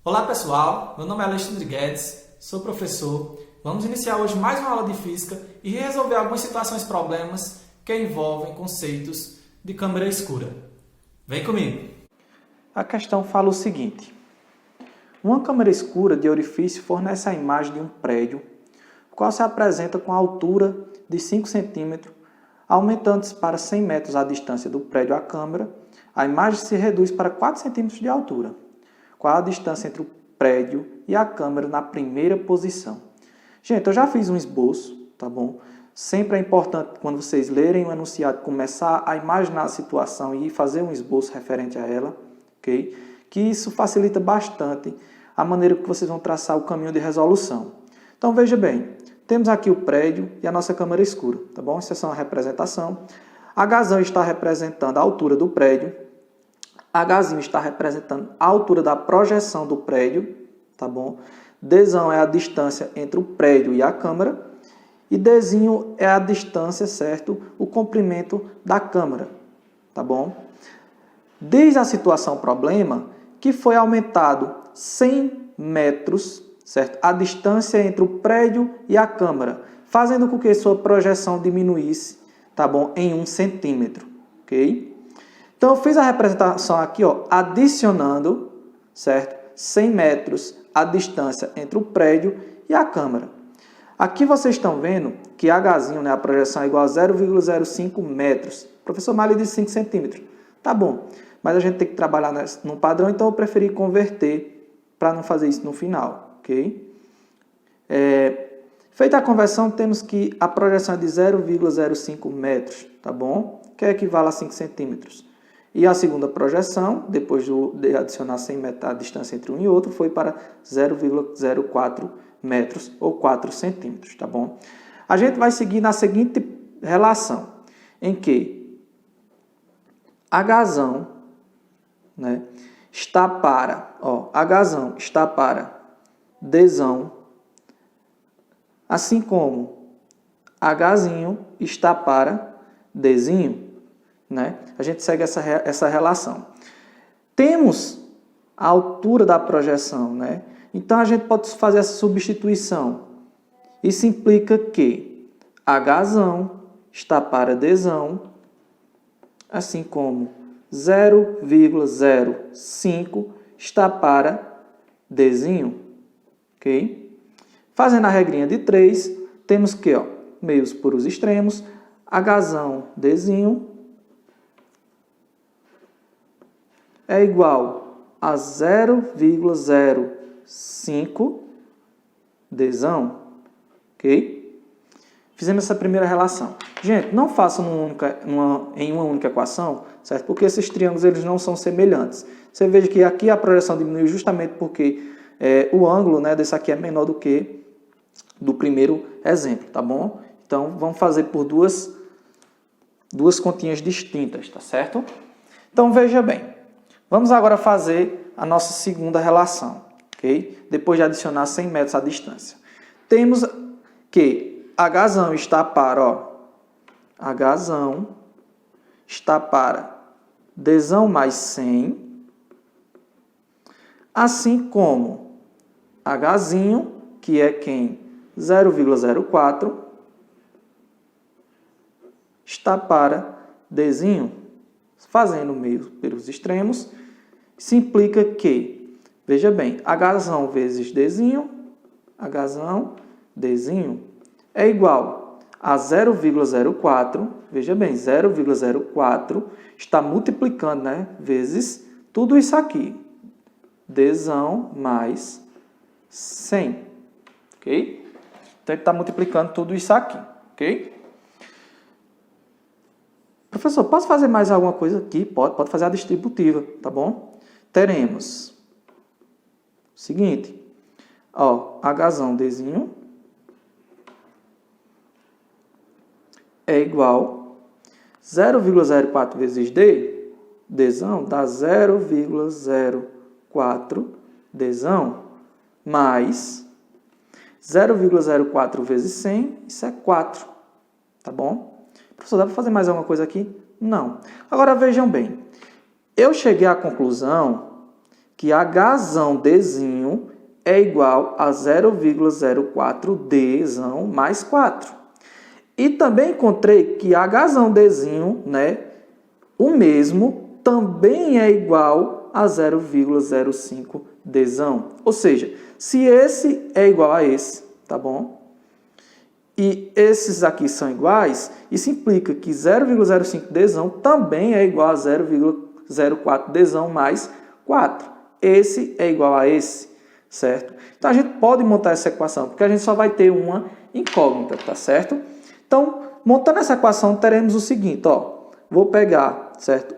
Olá pessoal, meu nome é Alexandre Guedes, sou professor. Vamos iniciar hoje mais uma aula de Física e resolver algumas situações e problemas que envolvem conceitos de câmara escura. Vem comigo! A questão fala o seguinte: uma câmara escura de orifício fornece a imagem de um prédio, o qual se apresenta com a altura de 5 cm, aumentando-se para 100 metros a distância do prédio à câmara, a imagem se reduz para 4 cm de altura. Qual a distância entre o prédio e a câmera na primeira posição? Gente, eu já fiz um esboço, tá bom? Sempre é importante, quando vocês lerem o enunciado, começar a imaginar a situação e fazer um esboço referente a ela, ok? Que isso facilita bastante a maneira que vocês vão traçar o caminho de resolução. Então, veja bem, temos aqui o prédio e a nossa câmara escura, tá bom? Isso é só uma representação. H está representando a altura do prédio. H está representando a altura da projeção do prédio, tá bom? D é a distância entre o prédio e a câmara. E D é a distância, certo? O comprimento da câmara, tá bom? Diz a situação problema que foi aumentado 100 metros, certo? A distância entre o prédio e a câmara, fazendo com que sua projeção diminuísse, tá bom? Em 1 centímetro, ok? Então, eu fiz a representação aqui, ó, adicionando, certo? 100 metros a distância entre o prédio e a câmara. Aqui vocês estão vendo que H, né, a projeção é igual a 0,05 metros. O professor Mário disse 5 centímetros. Tá bom, mas a gente tem que trabalhar num padrão, então eu preferi converter para não fazer isso no final, ok? Feita a conversão, temos que a projeção é de 0,05 metros, tá bom? Que equivale a 5 centímetros. E a segunda projeção, depois de adicionar 100 metros a distância entre um e outro, foi para 0,04 metros ou 4 centímetros, tá bom? A gente vai seguir na seguinte relação, em que H, né, está para, ó, H está para D, assim como H está para D, né? A gente segue essa relação. Temos a altura da projeção, né? Então, a gente pode fazer essa substituição. Isso implica que H está para D, assim como 0,05 está para D, ok? Fazendo a regrinha de 3, temos que, ó, meios por os extremos, H, D, é igual a 0,05 D, ok? Fizemos essa primeira relação. Gente, não façam em uma única equação, certo? Porque esses triângulos eles não são semelhantes. Você veja que aqui a projeção diminuiu justamente porque o ângulo, né, desse aqui é menor do que do primeiro exemplo, tá bom? Então, vamos fazer por duas continhas distintas, tá certo? Então, veja bem. Vamos agora fazer a nossa segunda relação, ok? Depois de adicionar 100 metros à distância. Temos que H está para, ó, H está para D mais 100, assim como H, que é quem? 0,04, está para D, fazendo meio pelos extremos, se implica que, veja bem, H vezes D, H, D, é igual a 0,04, veja bem, 0,04 está multiplicando, né, vezes tudo isso aqui, D mais 100, ok? Então, ele está multiplicando tudo isso aqui, ok? Professor, posso fazer mais alguma coisa aqui? Pode fazer a distributiva, tá bom? Teremos o seguinte, ó, H, D, é igual a 0,04 vezes D, D dá 0,04 D, mais 0,04 vezes 100, isso é 4, tá bom? Professor, dá para fazer mais alguma coisa aqui? Não. Agora, vejam bem. Eu cheguei à conclusão que Hzão Dzinho é igual a 0,04 Dzão mais 4. E também encontrei que Hzão Dzinho, né, o mesmo, também é igual a 0,05 Dzão. Ou seja, se esse é igual a esse, tá bom? E esses aqui são iguais, isso implica que 0,05 Dzão também é igual a 0,04 Dzão mais 4. Esse é igual a esse, certo? Então, a gente pode montar essa equação, porque a gente só vai ter uma incógnita, tá certo? Então, montando essa equação, teremos o seguinte, ó. Vou pegar, certo,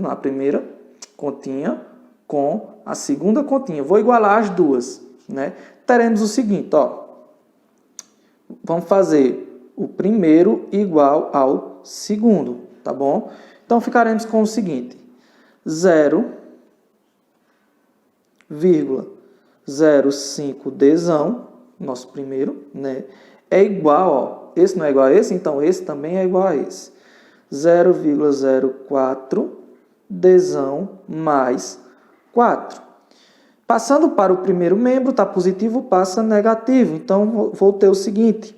a primeira continha com a segunda continha. Vou igualar as duas, né? Teremos o seguinte, ó. Vamos fazer o primeiro igual ao segundo, tá bom? Então, ficaremos com o seguinte. 0,05 Dzão, nosso primeiro, né? É igual, ó. Esse não é igual a esse, então esse também é igual a esse. 0,04 Dzão mais 4. Passando para o primeiro membro, está positivo, passa negativo. Então, vou ter o seguinte,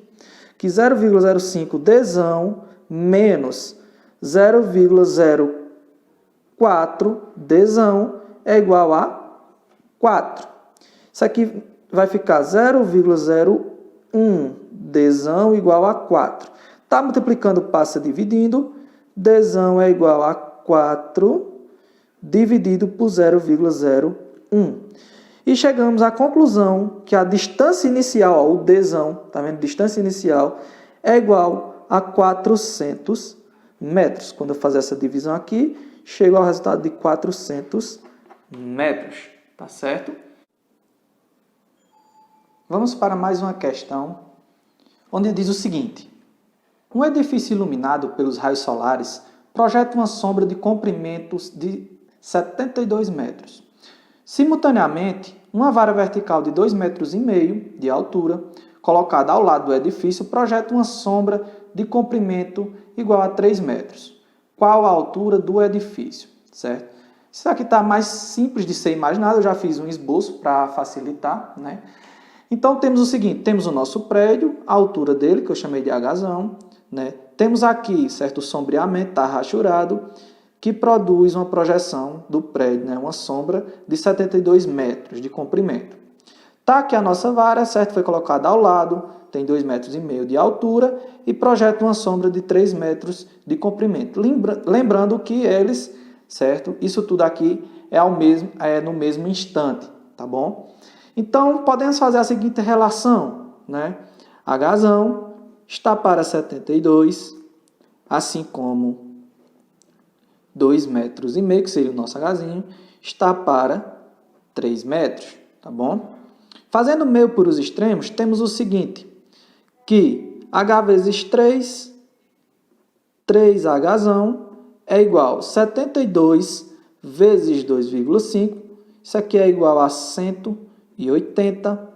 que 0,05 Dzão menos 0,04 Dzão é igual a 4. Isso aqui vai ficar 0,01 Dzão igual a 4. Está multiplicando, passa dividindo. Dzão é igual a 4 dividido por 0,01. E chegamos à conclusão que a distância inicial, ó, o Dzão, tá vendo? Distância inicial é igual a 400 metros. Quando eu fazer essa divisão aqui, chego ao resultado de 400 metros. Tá certo? Vamos para mais uma questão, onde diz o seguinte. Um edifício iluminado pelos raios solares projeta uma sombra de comprimentos de 72 metros. Simultaneamente, uma vara vertical de 2,5 metros de altura, colocada ao lado do edifício, projeta uma sombra de comprimento igual a 3 metros. Qual a altura do edifício? Certo? Isso aqui está mais simples de ser imaginado, eu já fiz um esboço para facilitar, né? Então, temos o seguinte, temos o nosso prédio, a altura dele, que eu chamei de Hzão, né? Temos aqui, certo, o sombreamento, está rachurado, que produz uma projeção do prédio, né? Uma sombra de 72 metros de comprimento. Tá aqui a nossa vara, certo? Foi colocada ao lado, tem 2,5 metros de altura e projeta uma sombra de 3 metros de comprimento. Lembrando que eles, certo? Isso tudo aqui é no mesmo instante, tá bom? Então, podemos fazer a seguinte relação, né? Hzão está para 72, assim como 2,5 metros, que seria o nosso Hzinho, está para 3 metros, tá bom? Fazendo meio por os extremos, temos o seguinte, que H vezes 3, 3Hzão é igual a 72 vezes 2,5, isso aqui é igual a 180,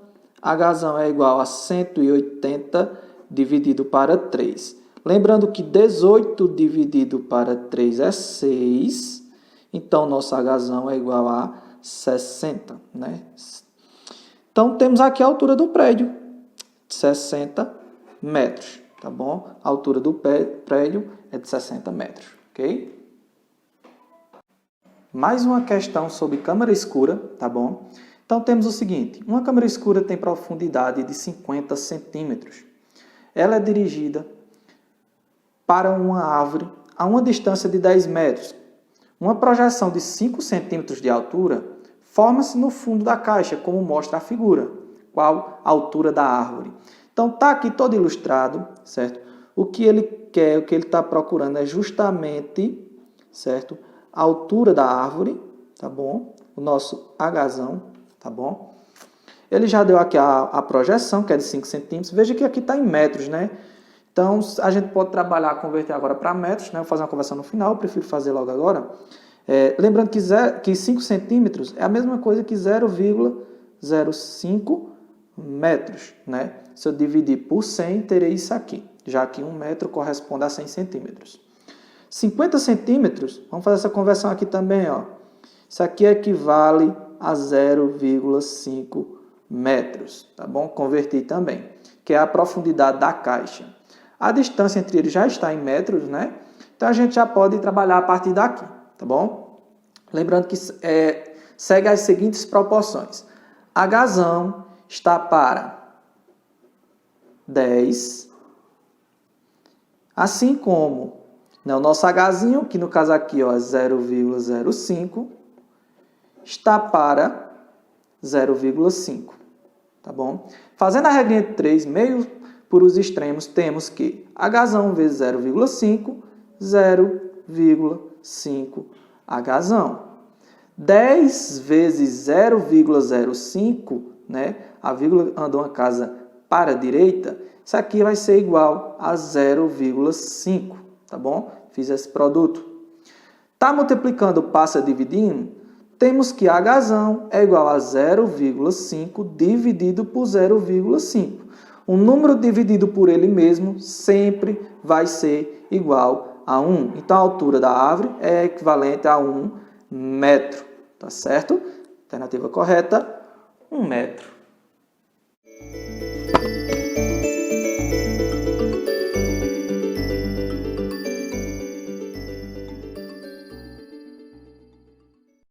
Hzão é igual a 180 dividido para 3. Lembrando que 18 dividido para 3 é 6, então nosso Hzão é igual a 60, né? Então, temos aqui a altura do prédio, 60 metros, tá bom? A altura do prédio é de 60 metros, ok? Mais uma questão sobre câmara escura, tá bom? Então, temos o seguinte, uma câmara escura tem profundidade de 50 centímetros. Ela é dirigida para uma árvore a uma distância de 10 metros. Uma projeção de 5 centímetros de altura forma-se no fundo da caixa, como mostra a figura. Qual a altura da árvore? Então, está aqui todo ilustrado, certo? O que ele quer, o que ele está procurando é justamente, certo? A altura da árvore, tá bom? O nosso Hzão, tá bom? Ele já deu aqui a projeção, que é de 5 centímetros. Veja que aqui está em metros, né? Então, a gente pode trabalhar, converter agora para metros, né? Vou fazer uma conversão no final, eu prefiro fazer logo agora. Lembrando que 5 centímetros é a mesma coisa que 0,05 metros, né? Se eu dividir por 100, terei isso aqui, já que 1 metro corresponde a 100 centímetros. 50 centímetros, vamos fazer essa conversão aqui também, ó. Isso aqui equivale a 0,5 metros, tá bom? Converti também, que é a profundidade da caixa. A distância entre eles já está em metros, né? Então, a gente já pode trabalhar a partir daqui, tá bom? Lembrando que segue as seguintes proporções. Hzão está para 10, assim como o nosso Hzinho, que no caso aqui ó, é 0,05, está para 0,5, tá bom? Fazendo a regrinha de 3, meio por os extremos, temos que Hzão vezes 0,5, 0,5 Hzão. 10 vezes 0,05, né? A vírgula andou uma casa para a direita, isso aqui vai ser igual a 0,5, tá bom? Fiz esse produto. Tá multiplicando, passa dividindo, temos que Hzão é igual a 0,5 dividido por 0,5. Um número dividido por ele mesmo sempre vai ser igual a 1. Então, a altura da árvore é equivalente a 1 metro. Tá certo? Alternativa correta, 1 metro.